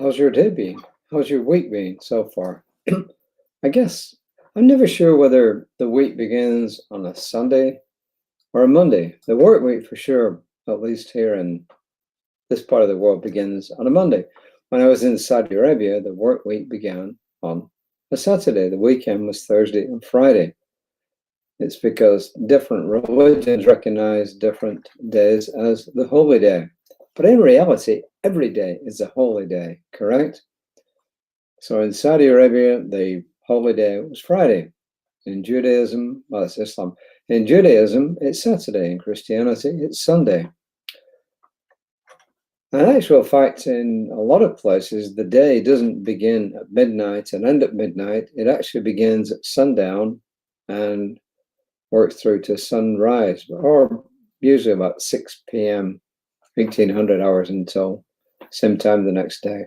How's your day been? How's your week been so far? I guess I'm never sure whether the week begins on a Sunday or a Monday. The work week for sure, at least here in this part of the world, begins on a Monday. When I was in Saudi Arabia, the work week began on a Saturday. The weekend was Thursday and Friday. It's because different religions recognize different days as the holy day. But in reality, every day is a holy day, correct? So in Saudi Arabia, the holy day was Friday. In Judaism, well, it's Islam. In Judaism, it's Saturday. In Christianity, it's Sunday. In actual fact, in a lot of places, the day doesn't begin at midnight and end at midnight. It actually begins at sundown and works through to sunrise, or usually about 6 p.m., 1800 hours until same time the next day.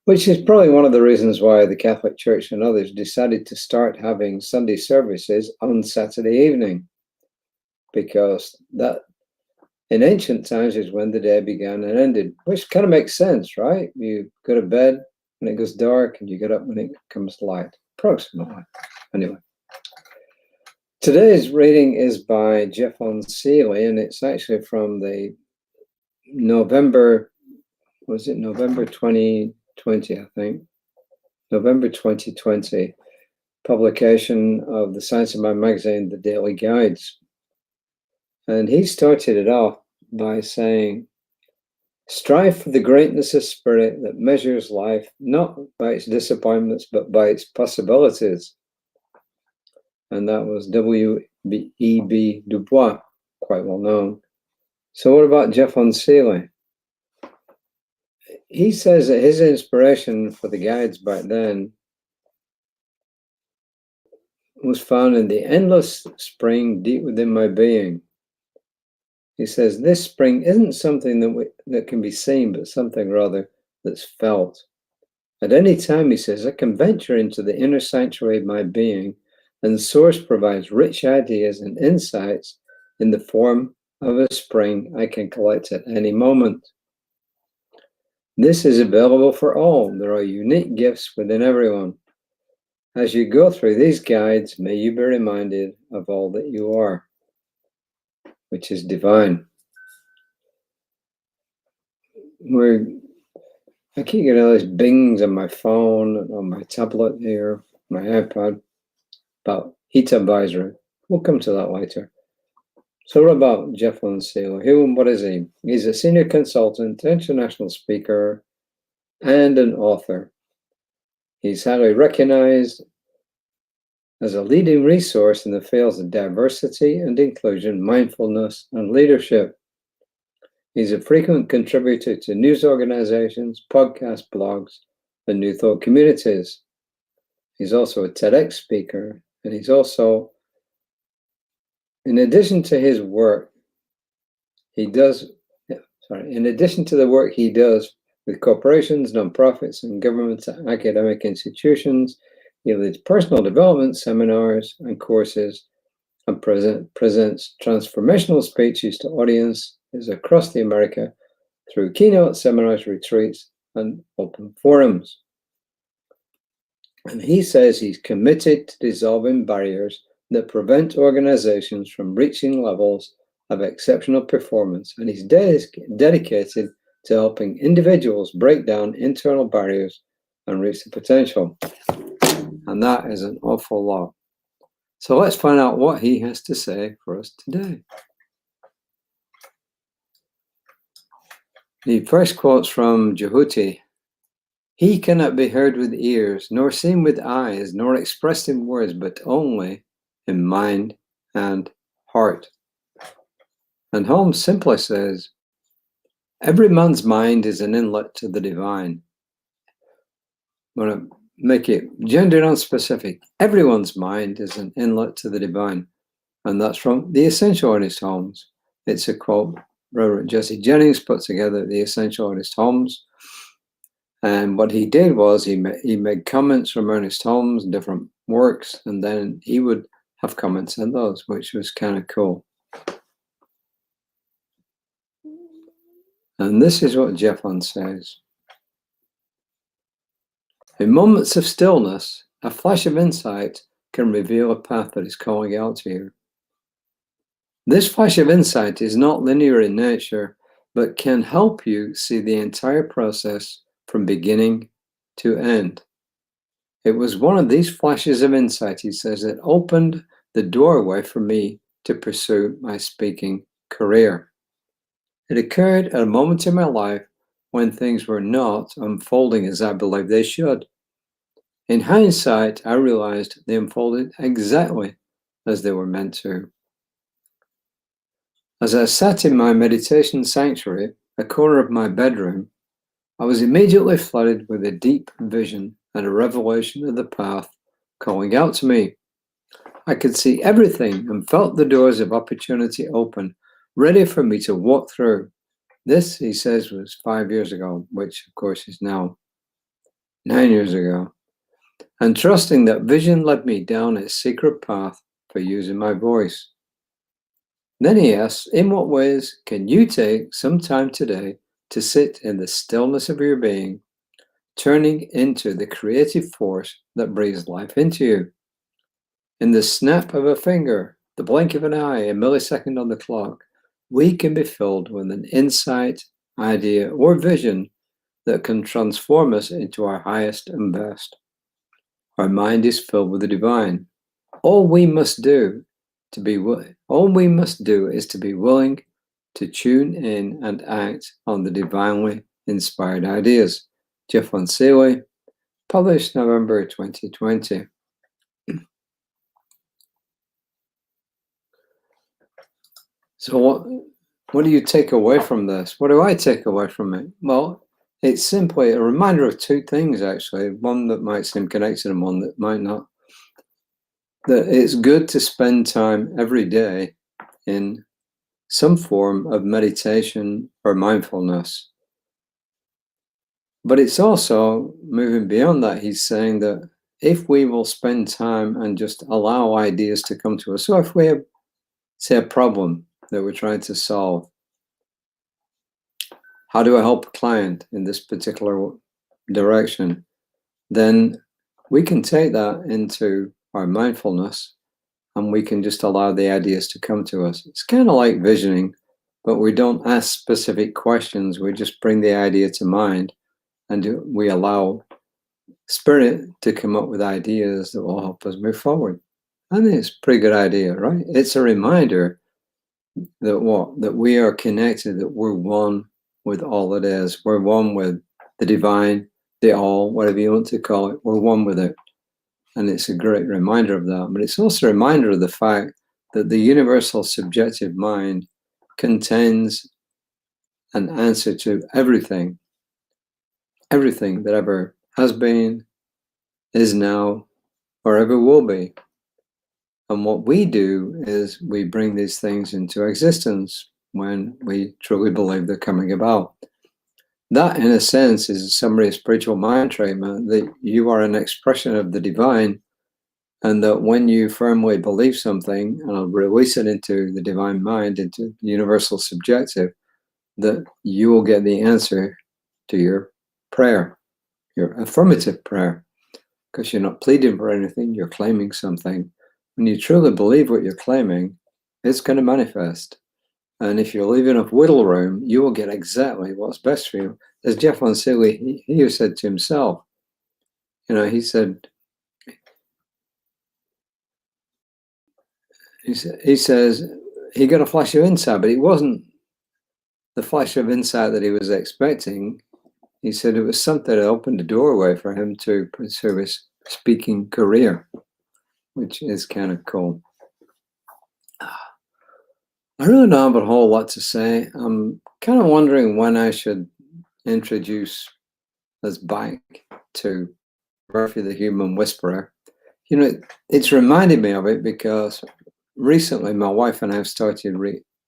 Which is probably one of the reasons why the Catholic Church and others decided to start having Sunday services on Saturday evening, because that in ancient times is when the day began and ended, which kind of makes sense, right? You go to bed when it goes dark and you get up when it comes light, approximately. Anyway, today's reading is by Jeff Seeley, and it's actually from the November 2020, I think. November 2020 publication of the Science of Mind magazine, The Daily Guides. And he started it off by saying, strive for the greatness of spirit that measures life not by its disappointments, but by its possibilities. And that was W.E.B. Du Bois, quite well known. So what about Jeff Seeley? He says that his inspiration for the guides back then was found in the endless spring deep within my being. He says, this spring isn't something that can be seen, but something rather that's felt. At any time, he says, I can venture into the inner sanctuary of my being, and the source provides rich ideas and insights in the form of a spring I can collect at any moment. This is available for all. There are unique gifts within everyone. As you go through these guides, may you be reminded of all that you are, which is divine. I keep getting all these bings on my phone, on my tablet here, my iPad, about heat advisory. We'll come to that later. So what about Jeff Seeley? What is he? He's a senior consultant, international speaker, and an author. He's highly recognized as a leading resource in the fields of diversity and inclusion, mindfulness, and leadership. He's a frequent contributor to news organizations, podcasts, blogs, and New Thought communities. He's also a TEDx speaker, and he's also, in addition to the work he does with corporations, nonprofits, and governments and academic institutions, he leads personal development seminars and courses and presents transformational speeches to audiences across the America through keynote seminars, retreats, and open forums. And he says he's committed to dissolving barriers that prevent organizations from reaching levels of exceptional performance, and he's dedicated to helping individuals break down internal barriers and reach their potential. And that is an awful lot. So let's find out what he has to say for us today. The first quote's from Jehuti. He cannot be heard with ears, nor seen with eyes, nor expressed in words, but only in mind and heart. And Holmes simply says, every man's mind is an inlet to the divine. I'm going to make it gender non-specific. Everyone's mind is an inlet to the divine. And that's from The Essential Ernest Holmes. It's a quote Reverend Jesse Jennings put together, The Essential Ernest Holmes. And what he did was he made comments from Ernest Holmes, different works, and then he would have comments on those, which was kind of cool. And this is what Jeff says. In moments of stillness, a flash of insight can reveal a path that is calling out to you. This flash of insight is not linear in nature, but can help you see the entire process from beginning to end. It was one of these flashes of insight, he says, that opened the doorway for me to pursue my speaking career. It occurred at a moment in my life when things were not unfolding as I believed they should. In hindsight, I realized they unfolded exactly as they were meant to. As I sat in my meditation sanctuary, a corner of my bedroom, I was immediately flooded with a deep vision and a revelation of the path calling out to me. I could see everything and felt the doors of opportunity open, ready for me to walk through. This, he says, was 5 years ago, which of course is now 9 years ago. And trusting that vision led me down a secret path for using my voice. Then he asks, in what ways can you take some time today to sit in the stillness of your being, turning into the creative force that breathes life into you? In the snap of a finger, the blink of an eye, a millisecond on the clock, we can be filled with an insight, idea, or vision that can transform us into our highest and best. Our mind is filled with the divine. All we must do is to be willing to tune in and act on the divinely inspired ideas. Jeff Seeley, published November 2020. So what do you take away from this? What do I take away from it? Well, it's simply a reminder of two things, actually. One that might seem connected and one that might not. That it's good to spend time every day in some form of meditation or mindfulness. But it's also moving beyond that. He's saying that if we will spend time and just allow ideas to come to us, so if we have, say, a problem that we're trying to solve, how do I help a client in this particular direction? Then we can take that into our mindfulness and we can just allow the ideas to come to us. It's kind of like visioning, but we don't ask specific questions. We just bring the idea to mind and we allow spirit to come up with ideas that will help us move forward. I think it's a pretty good idea, right? It's a reminder that we are connected, that we're one with all that is. We're one with the divine, the all, whatever you want to call it. We're one with it. And it's a great reminder of that. But it's also a reminder of the fact that the universal subjective mind contains an answer to everything that ever has been, is now, or ever will be. And what we do is we bring these things into existence when we truly believe they're coming about. That, in a sense, is a summary of spiritual mind treatment, that you are an expression of the divine, and that when you firmly believe something and release it into the divine mind, into the universal subjective, that you will get the answer to your prayer, your affirmative prayer, because you're not pleading for anything, you're claiming something. When you truly believe what you're claiming, it's going to manifest. And if you leave enough wiggle room, you will get exactly what's best for you. As Jeff Seeley, he said to himself, he said, he says he got a flash of insight, but it wasn't the flash of insight that he was expecting. He said it was something that opened a doorway for him to pursue his speaking career, which is kind of cool. I really don't have a whole lot to say. I'm kind of wondering when I should introduce us back to Murphy the Human Whisperer. It's reminded me of it because recently my wife and I have started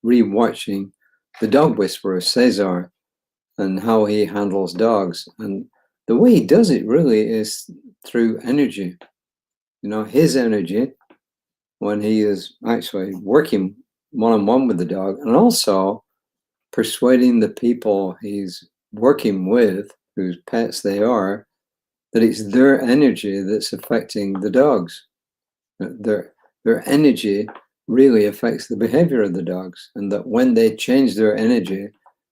re-watching The Dog Whisperer, Cesar, and how he handles dogs. And the way he does it really is through energy. His energy when he is actually working one-on-one with the dog, and also persuading the people he's working with, whose pets they are, that it's their energy that's affecting the dogs. Their energy really affects the behavior of the dogs, and that when they change their energy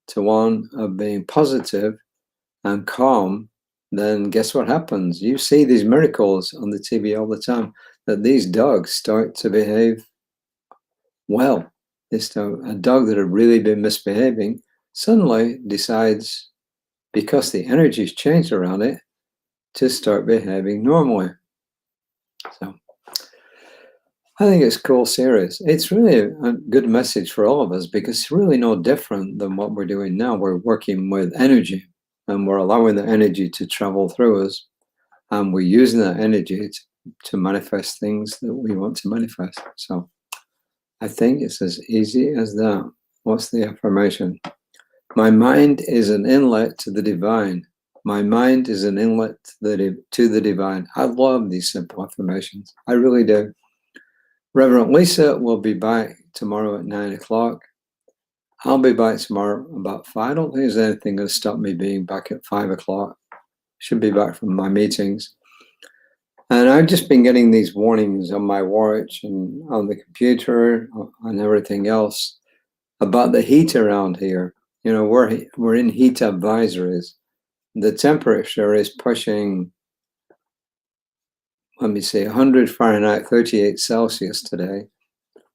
to one of being positive and calm, then guess what happens? You see these miracles on the TV all the time, that these dogs start to behave well. A dog that had really been misbehaving suddenly decides, because the energy's changed around it, to start behaving normally. So I think it's a cool series. It's really a good message for all of us, because it's really no different than what we're doing now. We're working with energy, and we're allowing the energy to travel through us, and we're using that energy to manifest things that we want to manifest. So I think it's as easy as that. What's the affirmation? My mind is an inlet to the divine. My mind is an inlet to the divine. I love these simple affirmations. I really do. Reverend Lisa will be back tomorrow at 9 o'clock. I'll be back tomorrow about 5. I don't think there's anything going to stop me being back at 5 o'clock. Should be back from my meetings. And I've just been getting these warnings on my watch and on the computer and everything else about the heat around here. You know, we're in heat advisories. The temperature is pushing, let me say, 100 Fahrenheit, 38 Celsius today.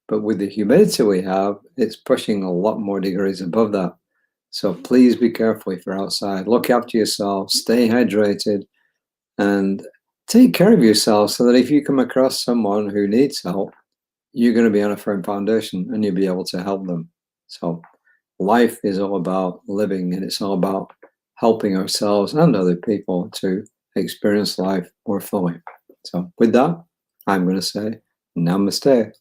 But with the humidity we have, it's pushing a lot more degrees above that. So please be careful if you're outside. Look after yourself, stay hydrated, and take care of yourself, so that if you come across someone who needs help, you're going to be on a firm foundation and you'll be able to help them. So life is all about living, and it's all about helping ourselves and other people to experience life more fully. So with that, I'm going to say namaste.